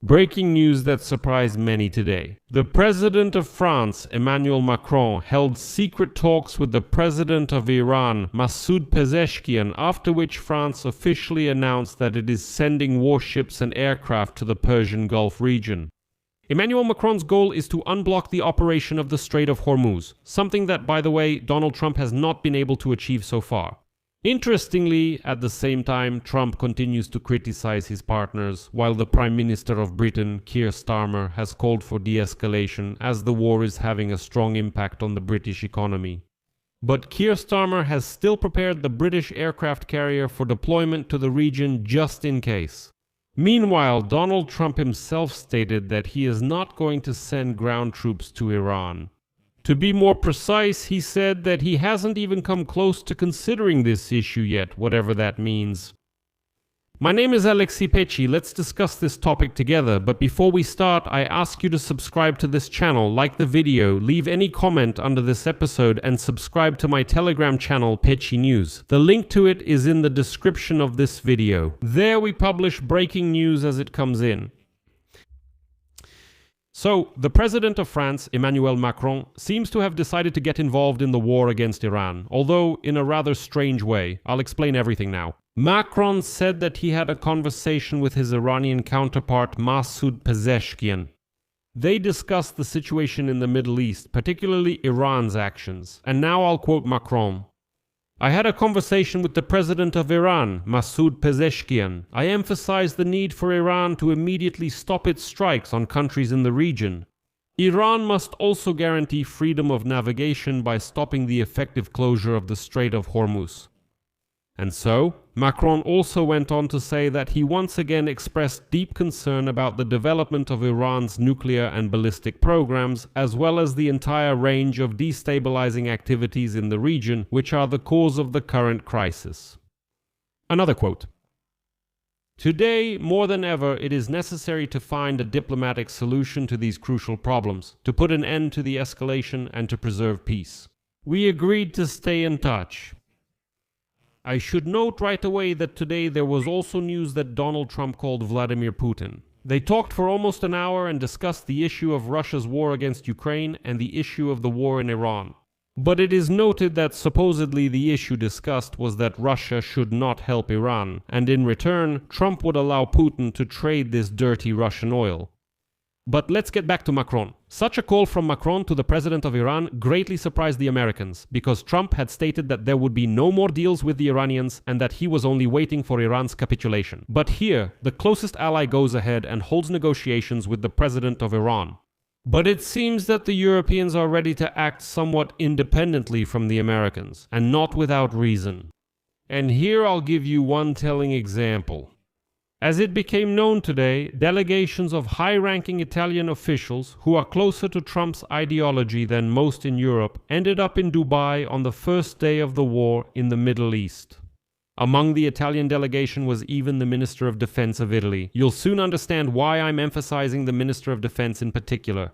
Breaking news that surprised many today. The President of France, Emmanuel Macron, held secret talks with the President of Iran, Masoud Pezeshkian, after which France officially announced that it is sending warships and aircraft to the Persian Gulf region. Emmanuel Macron's goal is to unblock the operation of the Strait of Hormuz, something that, by the way, Donald Trump has not been able to achieve so far. Interestingly, at the same time, Trump continues to criticize his partners, while the Prime Minister of Britain, Keir Starmer, has called for de-escalation as the war is having a strong impact on the British economy. But Keir Starmer has still prepared the British aircraft carrier for deployment to the region just in case. Meanwhile, Donald Trump himself stated that he is not going to send ground troops to Iran. To be more precise, he said that he hasn't even come close to considering this issue yet, whatever that means. My name is Alexei Pecci. Let's discuss this topic together, but before we start, I ask you to subscribe to this channel, like the video, leave any comment under this episode, and subscribe to my Telegram channel, Pecci News. The link to it is in the description of this video. There we publish breaking news as it comes in. So, the President of France, Emmanuel Macron, seems to have decided to get involved in the war against Iran, although in a rather strange way. I'll explain everything now. Macron said that he had a conversation with his Iranian counterpart, Masoud Pezeshkian. They discussed the situation in the Middle East, particularly Iran's actions. And now I'll quote Macron. I had a conversation with the President of Iran, Masoud Pezeshkian. I emphasized the need for Iran to immediately stop its strikes on countries in the region. Iran must also guarantee freedom of navigation by stopping the effective closure of the Strait of Hormuz. And so, Macron also went on to say that he once again expressed deep concern about the development of Iran's nuclear and ballistic programs, as well as the entire range of destabilizing activities in the region, which are the cause of the current crisis. Another quote. Today, more than ever, it is necessary to find a diplomatic solution to these crucial problems, to put an end to the escalation and to preserve peace. We agreed to stay in touch. I should note right away that today there was also news that Donald Trump called Vladimir Putin. They talked for almost an hour and discussed the issue of Russia's war against Ukraine and the issue of the war in Iran. But it is noted that supposedly the issue discussed was that Russia should not help Iran, and in return, Trump would allow Putin to trade this dirty Russian oil. But let's get back to Macron. Such a call from Macron to the president of Iran greatly surprised the Americans, because Trump had stated that there would be no more deals with the Iranians and that he was only waiting for Iran's capitulation. But here, the closest ally goes ahead and holds negotiations with the president of Iran. But it seems that the Europeans are ready to act somewhat independently from the Americans, and not without reason. And here I'll give you one telling example. As it became known today, delegations of high-ranking Italian officials, who are closer to Trump's ideology than most in Europe, ended up in Dubai on the first day of the war in the Middle East. Among the Italian delegation was even the Minister of Defense of Italy. You'll soon understand why I'm emphasizing the Minister of Defense in particular.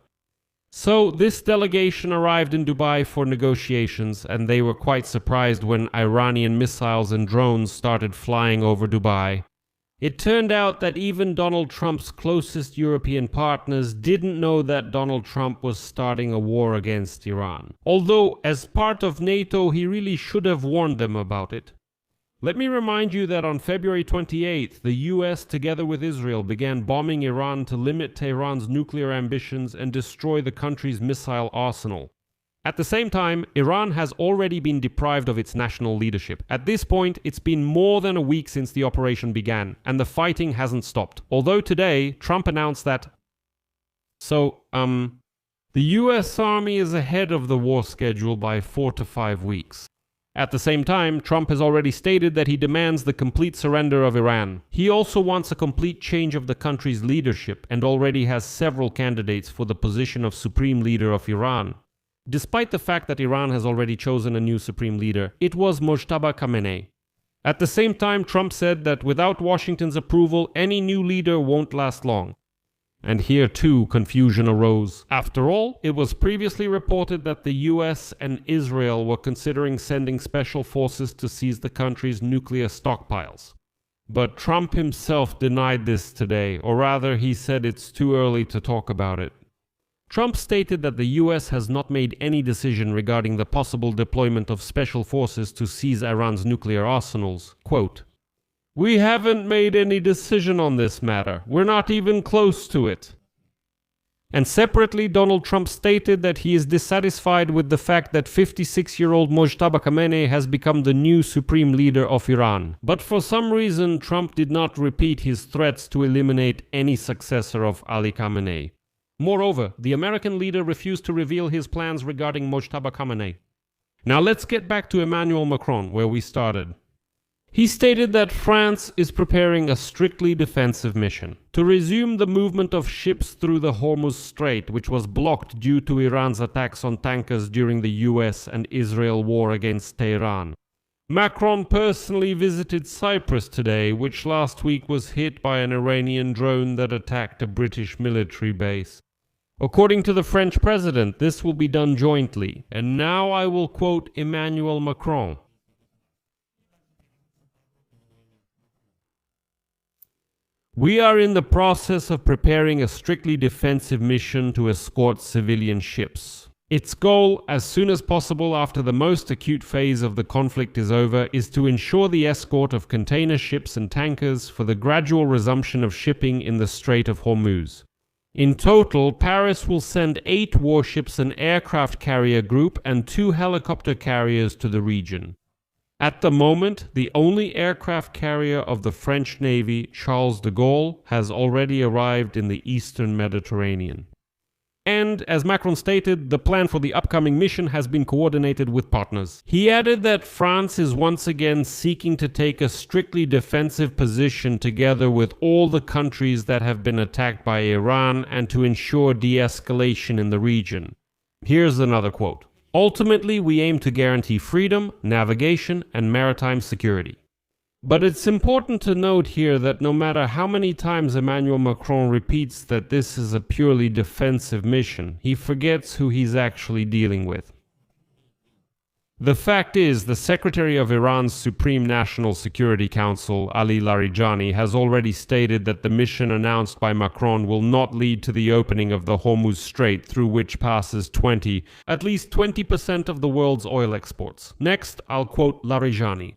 So, this delegation arrived in Dubai for negotiations, and they were quite surprised when Iranian missiles and drones started flying over Dubai. It turned out that even Donald Trump's closest European partners didn't know that Donald Trump was starting a war against Iran. Although, as part of NATO, he really should have warned them about it. Let me remind you that on February 28th, the US, together with Israel, began bombing Iran to limit Tehran's nuclear ambitions and destroy the country's missile arsenal. At the same time, Iran has already been deprived of its national leadership. At this point, it's been more than a week since the operation began, and the fighting hasn't stopped. Although today, Trump announced that... the US Army is ahead of the war schedule by 4 to 5 weeks. At the same time, Trump has already stated that he demands the complete surrender of Iran. He also wants a complete change of the country's leadership, and already has several candidates for the position of Supreme Leader of Iran. Despite the fact that Iran has already chosen a new supreme leader, it was Mojtaba Khamenei. At the same time, Trump said that without Washington's approval, any new leader won't last long. And here too, confusion arose. After all, it was previously reported that the US and Israel were considering sending special forces to seize the country's nuclear stockpiles. But Trump himself denied this today, or rather he said it's too early to talk about it. Trump stated that the US has not made any decision regarding the possible deployment of special forces to seize Iran's nuclear arsenals. Quote, "We haven't made any decision on this matter. We're not even close to it." And separately, Donald Trump stated that he is dissatisfied with the fact that 56-year-old Mojtaba Khamenei has become the new supreme leader of Iran. But for some reason, Trump did not repeat his threats to eliminate any successor of Ali Khamenei. Moreover, the American leader refused to reveal his plans regarding Mojtaba Khamenei. Now let's get back to Emmanuel Macron, where we started. He stated that France is preparing a strictly defensive mission to resume the movement of ships through the Hormuz Strait, which was blocked due to Iran's attacks on tankers during the US and Israel war against Tehran. Macron personally visited Cyprus today, which last week was hit by an Iranian drone that attacked a British military base. According to the French president, this will be done jointly. And now I will quote Emmanuel Macron. "We are in the process of preparing a strictly defensive mission to escort civilian ships. Its goal, as soon as possible after the most acute phase of the conflict is over, is to ensure the escort of container ships and tankers for the gradual resumption of shipping in the Strait of Hormuz. In total, Paris will send 8 warships, an aircraft carrier group, and 2 helicopter carriers to the region. At the moment, the only aircraft carrier of the French Navy, Charles de Gaulle, has already arrived in the eastern Mediterranean." And, as Macron stated, the plan for the upcoming mission has been coordinated with partners. He added that France is once again seeking to take a strictly defensive position together with all the countries that have been attacked by Iran and to ensure de-escalation in the region. Here's another quote. "Ultimately, we aim to guarantee freedom, navigation, and maritime security." But it's important to note here that no matter how many times Emmanuel Macron repeats that this is a purely defensive mission, he forgets who he's actually dealing with. The fact is, the Secretary of Iran's Supreme National Security Council, Ali Larijani, has already stated that the mission announced by Macron will not lead to the opening of the Hormuz Strait, through which passes at least 20% of the world's oil exports. Next, I'll quote Larijani.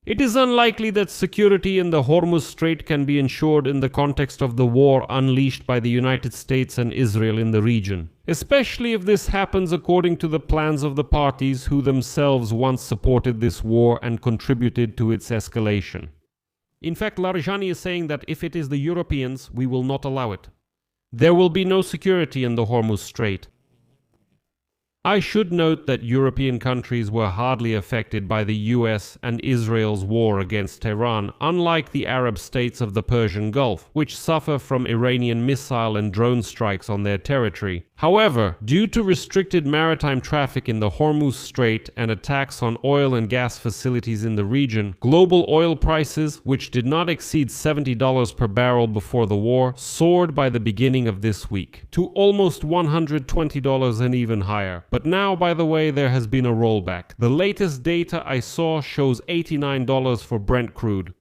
"It is unlikely that security in the Hormuz Strait can be ensured in the context of the war unleashed by the United States and Israel in the region, especially if this happens according to the plans of the parties who themselves once supported this war and contributed to its escalation." In fact, Larijani is saying that if it is the Europeans, we will not allow it. There will be no security in the Hormuz Strait. I should note that European countries were hardly affected by the US and Israel's war against Tehran, unlike the Arab states of the Persian Gulf, which suffer from Iranian missile and drone strikes on their territory. However, due to restricted maritime traffic in the Hormuz Strait and attacks on oil and gas facilities in the region, global oil prices, which did not exceed $70 per barrel before the war, soared by the beginning of this week to almost $120 and even higher. But now, by the way, there has been a rollback. The latest data I saw shows $89 for Brent crude.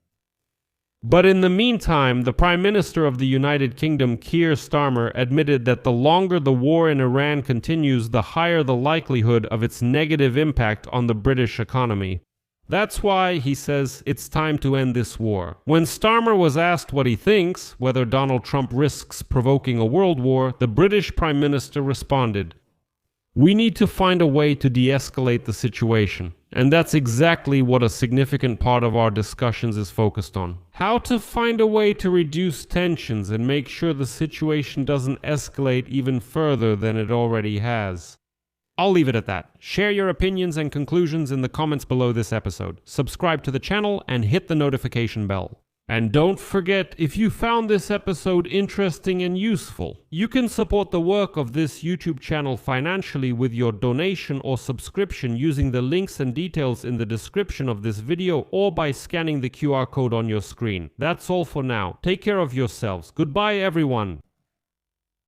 But in the meantime, the Prime Minister of the United Kingdom, Keir Starmer, admitted that the longer the war in Iran continues, the higher the likelihood of its negative impact on the British economy. That's why, he says, it's time to end this war. When Starmer was asked what he thinks, whether Donald Trump risks provoking a world war, the British Prime Minister responded, "We need to find a way to de-escalate the situation." And that's exactly what a significant part of our discussions is focused on. How to find a way to reduce tensions and make sure the situation doesn't escalate even further than it already has. I'll leave it at that. Share your opinions and conclusions in the comments below this episode. Subscribe to the channel and hit the notification bell. And don't forget, if you found this episode interesting and useful, you can support the work of this YouTube channel financially with your donation or subscription using the links and details in the description of this video or by scanning the QR code on your screen. That's all for now. Take care of yourselves. Goodbye, everyone.